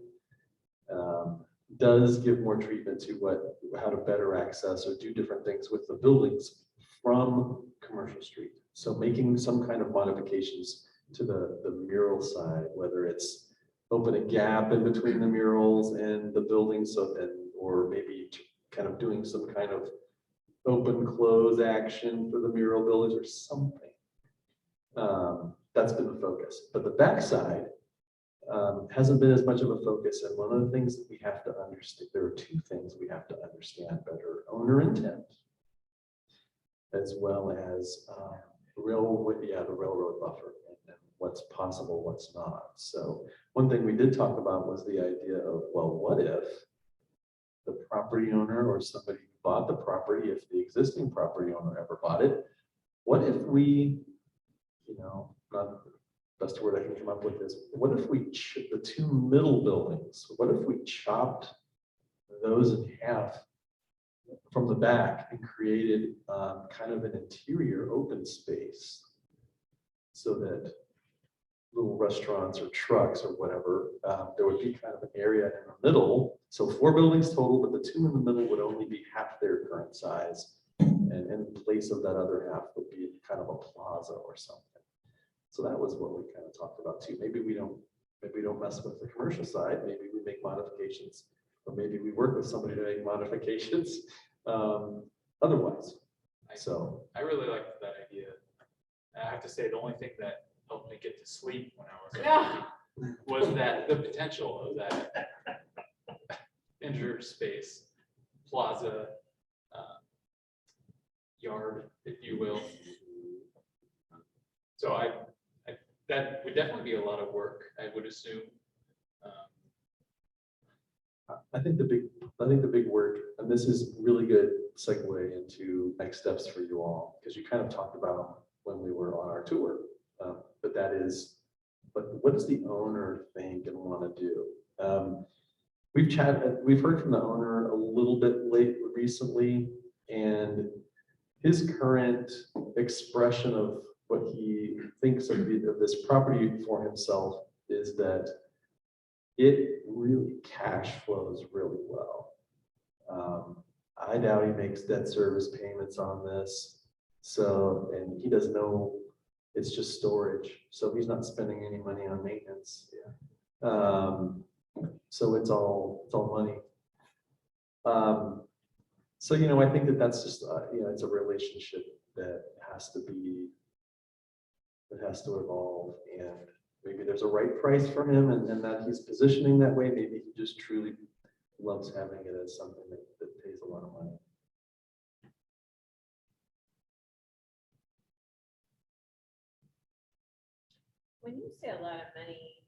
does give more treatment to how to better access or do different things with the buildings from Commercial Street. So making some kind of modifications to the mural side, whether it's open a gap in between the murals and the buildings, or maybe kind of doing some kind of open close action for the mural buildings or something. That's been the focus, but the backside hasn't been as much of a focus. And one of the things that we have to understand, there are two things we have to understand better: owner intent, as well as the railroad buffer, and what's possible, what's not. So one thing we did talk about was the idea of, well, what if the property owner or somebody who bought the property, if the existing property owner ever bought it, what if we, not the best word I can come up with is, what if we, the two middle buildings, what if we chopped those in half from the back and created kind of an interior open space so that little restaurants or trucks or whatever, there would be kind of an area in the middle. So 4 buildings total, but the 2 in the middle would only be half their current size. And in place of that other half would be kind of a plaza or something. So that was what we kind of talked about too. Maybe we don't mess with the commercial side. Maybe we make modifications, or maybe we work with somebody to make modifications otherwise. So I really liked that idea. I have to say, the only thing that helped me get to sleep when I was was that the potential of that interspace plaza yard, if you will. So that would definitely be a lot of work, I would assume. I think the big work, and this is really good segue into next steps for you all, because you kind of talked about when we were on our tour, but that is, but what does the owner think and want to do? We've heard from the owner a little bit recently, and his current expression of what he thinks of this property for himself is that it really cash flows really well. I doubt he makes debt service payments on this. So, and he doesn't know, it's just storage. So he's not spending any money on maintenance. So it's all money. So, I think that's just, it's a relationship that has to evolve, and maybe there's a right price for him and that he's positioning that way. Maybe he just truly loves having it as something that pays a lot of money. When you say a lot of money,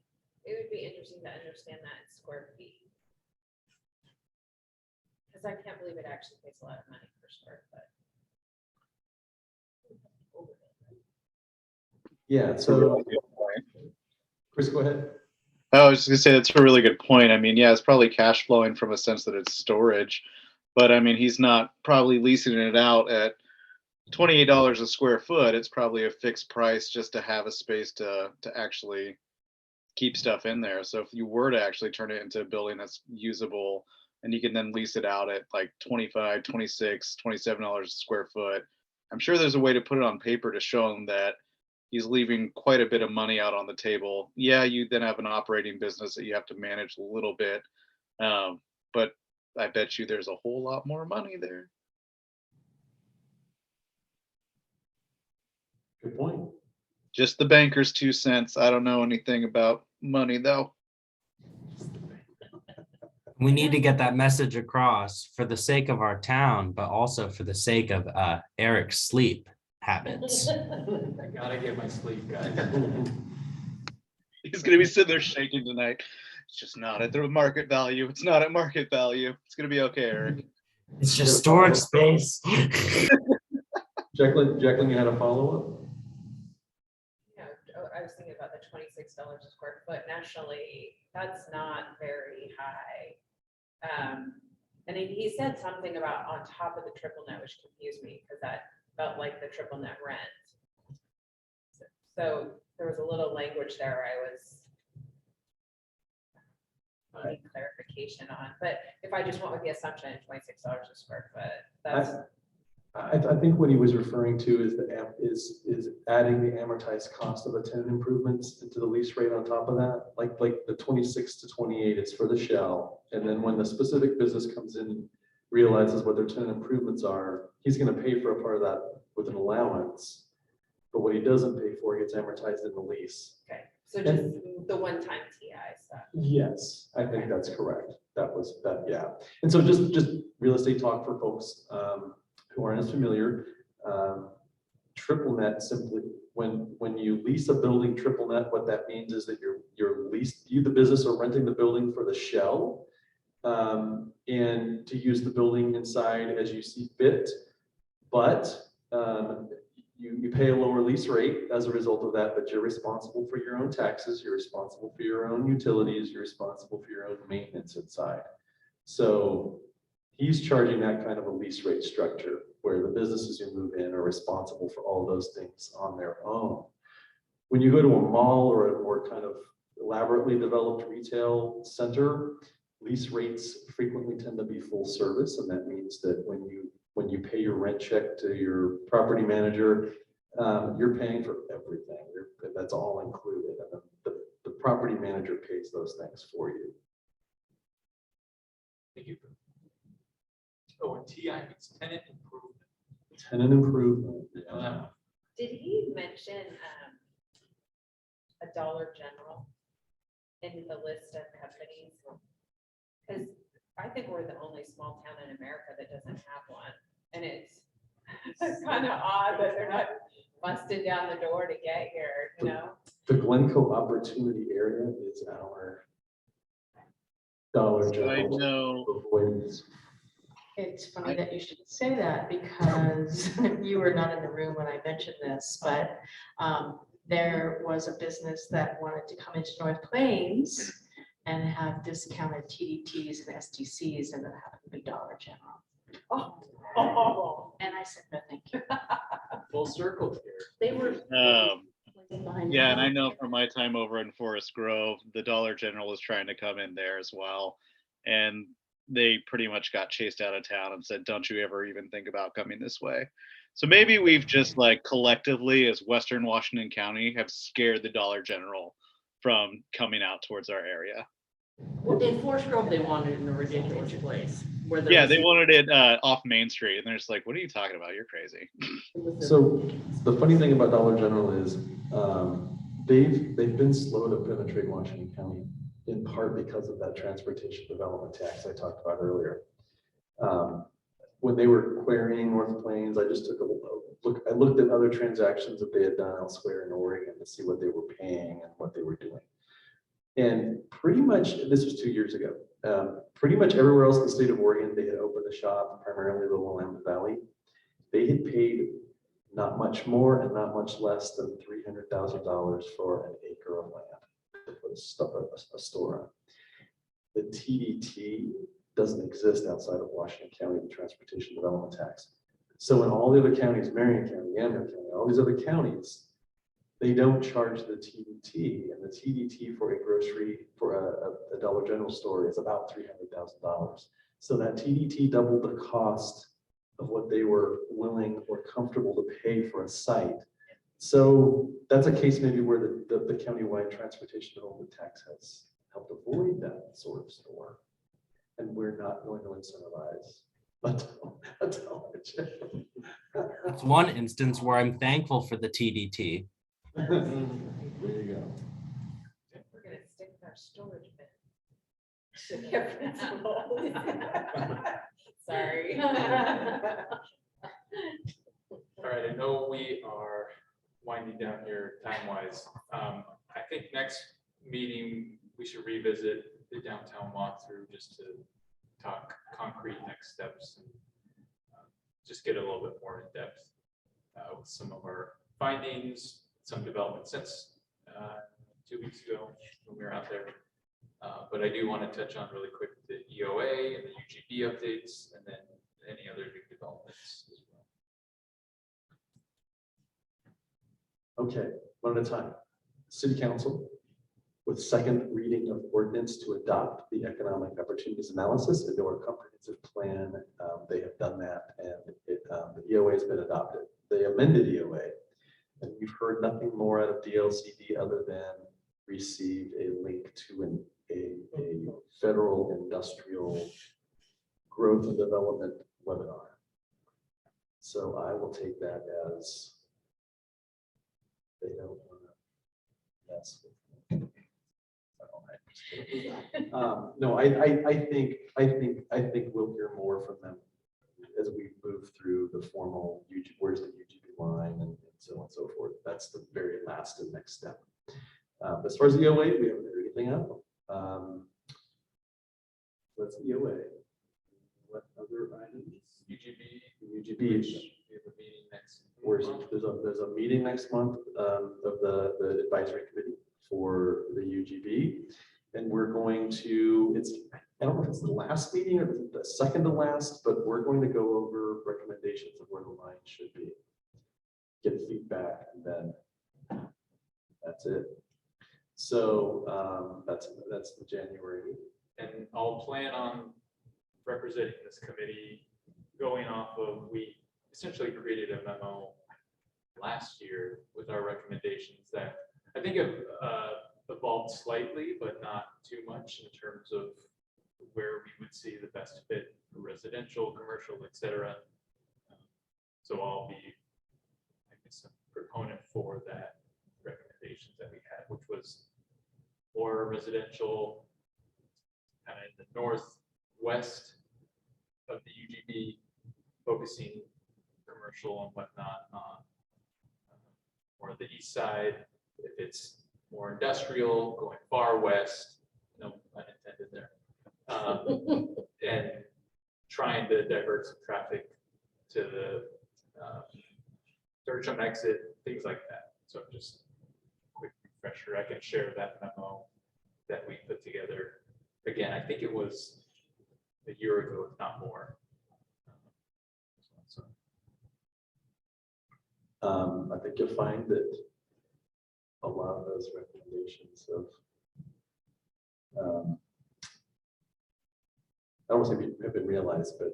it would be interesting to understand that in square feet. Because I can't believe it actually pays a lot of money per square foot. Yeah, so Chris, go ahead. I was just gonna say that's a really good point. I mean, yeah, it's probably cash flowing from a sense that it's storage, but I mean, he's not probably leasing it out at $28 a square foot. It's probably a fixed price just to have a space to actually keep stuff in there. So if you were to actually turn it into a building that's usable, and you can then lease it out at like $25, $26, $27 a square foot, I'm sure there's a way to put it on paper to show him that he's leaving quite a bit of money out on the table. Yeah, you then have an operating business that you have to manage a little bit. But I bet you there's a whole lot more money there. Good point. Just the banker's 2 cents. I don't know anything about money though. We need to get that message across for the sake of our town, but also for the sake of Eric's sleep habits. I gotta get my sleep, guys. He's gonna be sitting there shaking tonight. It's just not at the market value. It's not at market value. It's gonna be okay, Eric. It's just storage space. Jacqueline, you had a follow-up? Yeah, I was thinking about the $26 a square foot nationally, that's not very high. And he said something about on top of the triple net, which confused me, because that felt like the triple net rent. So there was a little language there I was wanting clarification on, but if I just went with the assumption of $26 a square foot, that's. I think what he was referring to is is adding the amortized cost of the tenant improvements into the lease rate on top of that. Like the 26 to 28 is for the shell. And then when the specific business comes in, and realizes what their tenant improvements are, he's gonna pay for a part of that with an allowance. But what he doesn't pay for gets amortized in the lease. Okay, so just the one-time TI stuff. Yes, I think that's correct. That was that, yeah. And so just real estate talk for folks who aren't as familiar. Triple net simply, when you lease a building triple net, what that means is that you the business are renting the building for the shell, and to use the building inside as you see fit. But you pay a lower lease rate as a result of that, but you're responsible for your own taxes, you're responsible for your own utilities, you're responsible for your own maintenance inside. So he's charging that kind of a lease rate structure where the businesses who move in are responsible for all those things on their own. When you go to a mall or a more kind of elaborately developed retail center, lease rates frequently tend to be full service. And that means that when you pay your rent check to your property manager, you're paying for everything. That's all included. And the property manager pays those things for you. Thank you. Oh, and TI means tenant improvement. Tenant improvement. Yeah. Did he mention a Dollar General in the list of companies? Because I think we're the only small town in America that doesn't have one. And it's kind of odd that they're not busting down the door to get here, you know? The Glencoe Opportunity Area is our Dollar I General. know. Avoidance. It's funny that you should say that because you were not in the room when I mentioned this, but there was a business that wanted to come into North Plains and have discounted TDTs and STCs, and it happened to be Dollar General. Oh, And I said, no, thank you. Full circle here. they were. Yeah, and I know from my time over in Forest Grove, the Dollar General was trying to come in there as well. And they pretty much got chased out of town and said, don't you ever even think about coming this way. So maybe we've just like collectively as Western Washington County have scared the Dollar General from coming out towards our area. Well, in Forest Grove, they wanted it in a ridiculous place. Where there Yeah, was- they wanted it off Main Street and they're just like, what are you talking about? You're crazy. So the funny thing about Dollar General is they've been slow to penetrate Washington County in part because of that transportation development tax I talked about earlier. When they were querying North Plains, I just took a look. I looked at other transactions that they had done elsewhere in Oregon to see what they were paying and what they were doing. And pretty much, this was 2 years ago, pretty much everywhere else in the state of Oregon, they had opened a shop, primarily the Willamette Valley. They had paid not much more and not much less than $300,000 for an acre of land to put a store on. The TDT doesn't exist outside of Washington County, the Transportation Development Tax. So in all the other counties, Marion County, Amherst County, all these other counties, they don't charge the TDT, and the TDT for a grocery, for a Dollar General store is about $300,000. So that TDT doubled the cost of what they were willing or comfortable to pay for a site. So that's a case maybe where the countywide transportation development tax has helped avoid that sort of store. And we're not going to incentivize a television. That's one instance where I'm thankful for the TDT. There you go. We're gonna stick with our storage bin. To get principal. Sorry. All right, I know we are winding down here time-wise. I think next meeting, we should revisit the downtown walkthrough just to talk concrete next steps and just get a little bit more in depth with some of our findings, some development since 2 weeks ago when we were out there. But I do want to touch on really quick the EOA and the UGB updates and then any other new developments as well. Okay, one at a time. City Council with second reading of ordinance to adopt the economic opportunities analysis into our comprehensive plan. They have done that and the EOA has been adopted. They amended EOA and we've heard nothing more out of DLCD other than receive a link to a federal industrial growth and development webinar. So I will take that as they don't want to mess with me. No, I think we'll hear more from them as we move through the formal where's the UGB line and so on and so forth. That's the very last and next step. As far as EOA, we haven't heard anything out. Let's EOA. What other items? UGB. We have a meeting next. There's a meeting next month of the advisory committee for the UGB. And we're going to, I don't know if it's the last meeting or the second to last, but we're going to go over recommendations of where the line should be. Get feedback and then that's it. So that's the January. And I'll plan on representing this committee going off of, we essentially created a memo last year with our recommendations that I think have evolved slightly, but not too much in terms of where we would see the best fit for residential, commercial, etc. So I'll be, I guess, a proponent for that recommendations that we had, which was more residential kind of in the northwest of the UGB, focusing commercial and whatnot on or the east side. If it's more industrial, going far west, no pun intended there, and trying to divert some traffic to the Sturgeon exit, things like that. So just quick refresher, I can share that memo that we put together. Again, I think it was a year ago, if not more. So, I think you'll find that a lot of those recommendations of I don't want to say have been realized, but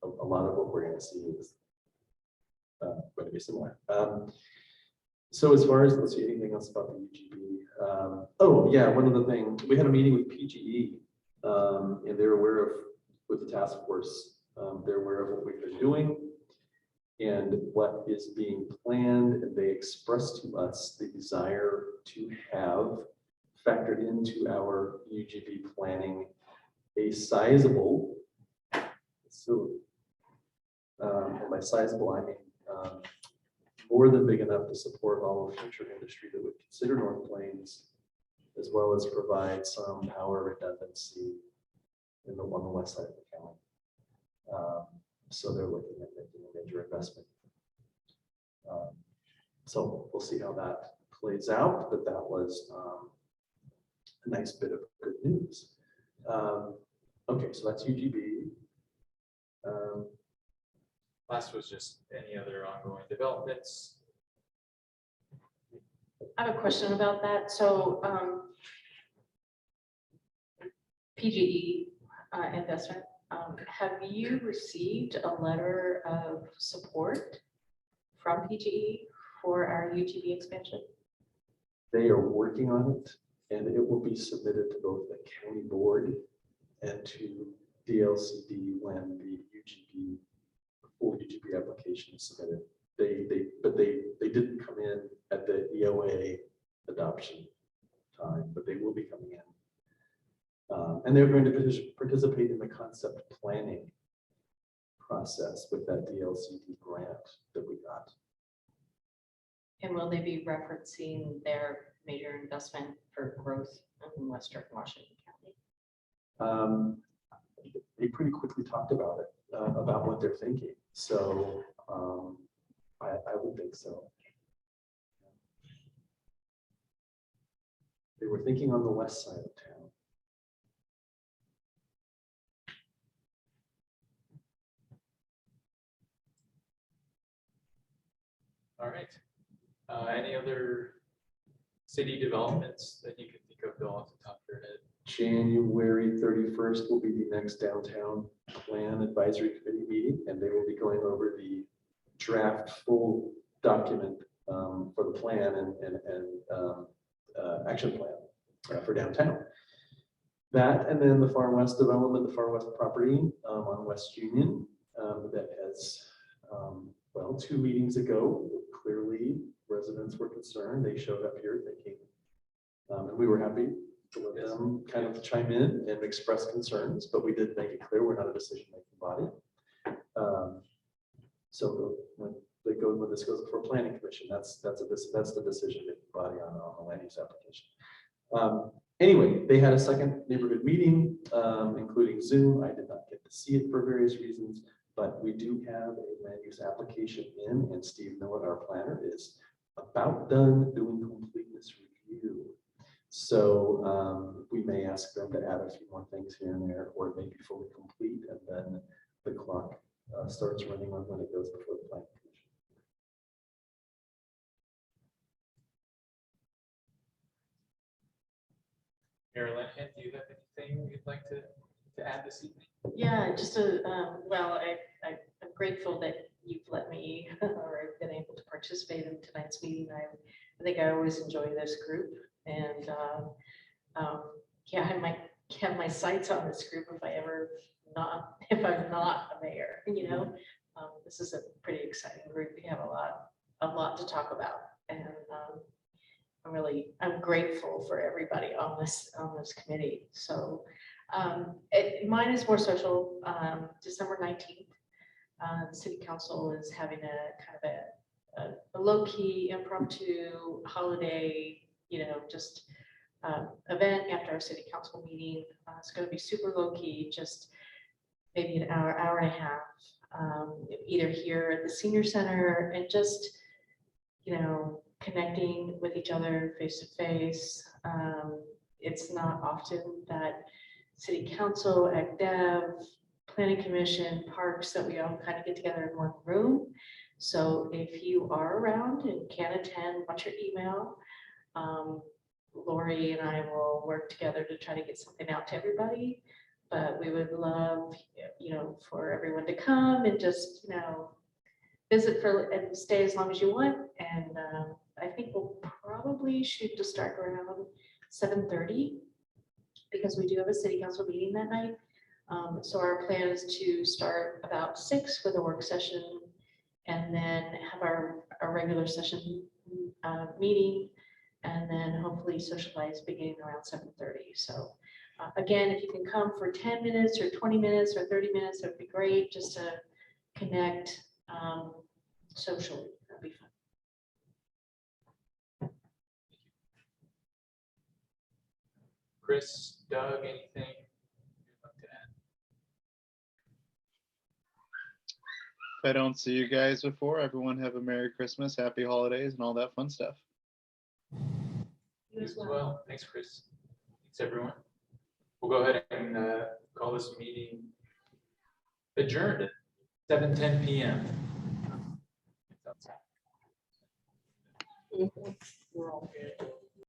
a lot of what we're going to see is going to be similar. So as far as, let's see, anything else about the UGB? Oh yeah, one other thing, we had a meeting with PGE and they're aware of, with the task force, they're aware of what we've been doing and what is being planned, and they expressed to us the desire to have factored into our UGB planning a sizable facility. And by sizable, I mean more than big enough to support all of future industry that would consider North Plains, as well as provide some power redundancy on the west side of the county. So they're looking at making a major investment. So we'll see how that plays out, but that was a nice bit of good news. Okay, so that's UGB. last was just any other ongoing developments. I have a question about that. So PGE investment, Have you received a letter of support from PGE for our UGB expansion? They are working on it, and it will be submitted to both the county board and to DLCD when the UGB, full UGB application is submitted. But they didn't come in at the EOA adoption time, but they will be coming in. And they're going to participate in the concept planning process with that DLCD grant that we got. And will they be referencing their major investment for growth in Western Washington County? They pretty quickly talked about it, about what they're thinking. So I would think so. They were thinking on the west side of town. All right. Any other city developments that you can think of, Bill, off the top of your head? January 31st will be the next downtown plan advisory committee meeting, and they will be going over the draft full document for the plan and action plan for downtown. That, and then the Far West development, the Far West property on West Union that has, well, 2 meetings ago, clearly residents were concerned. They showed up here thinking, and we were happy to let them kind of chime in and express concerns, but we did make it clear we're not a decision-making body. So when this goes before planning commission, that's the decision-making body on the land use application. Anyway, they had a second neighborhood meeting, including Zoom. I did not get to see it for various reasons, but we do have a land use application in, and Steve Millett, our planner, is about done doing completeness review. So we may ask them to add a few more things here and there, or it may be fully complete, and then the clock starts running on when it goes before the planning commission. Mayor Lanahan, do you have anything you'd like to add this evening? Yeah, just well, I'm grateful that you've let me or I've been able to participate in tonight's meeting. I think I always enjoy this group, and yeah, I might have my sights on this group if I'm not a mayor. You know, this is a pretty exciting group. We have a lot to talk about, and I'm grateful for everybody on this committee. So mine is more social. December 19th, the city council is having a kind of a low-key impromptu holiday, just event after our city council meeting. It's going to be super low-key, just maybe an hour and a half, either here at the senior center, and just connecting with each other face to face. It's not often that city council, AgDev, planning commission, parks, that we all kind of get together in one room. So if you are around and can attend, watch your email. Lori and I will work together to try to get something out to everybody. But we would love, for everyone to come and just, visit and stay as long as you want. And I think we'll probably shoot to start around 7:30 because we do have a city council meeting that night. So our plan is to start about 6 with a work session, and then have our regular session meeting, and then hopefully socialize beginning around 7:30. So again, if you can come for 10 minutes or 20 minutes or 30 minutes, that would be great, just to connect socially. That'd be fun. Chris, Doug, anything you'd like to add? If I don't see you guys before, everyone have a Merry Christmas, Happy Holidays, and all that fun stuff. You as well. Well, thanks, Chris. Thanks, everyone. We'll go ahead and call this meeting adjourned at 7:10 p.m. We're all good.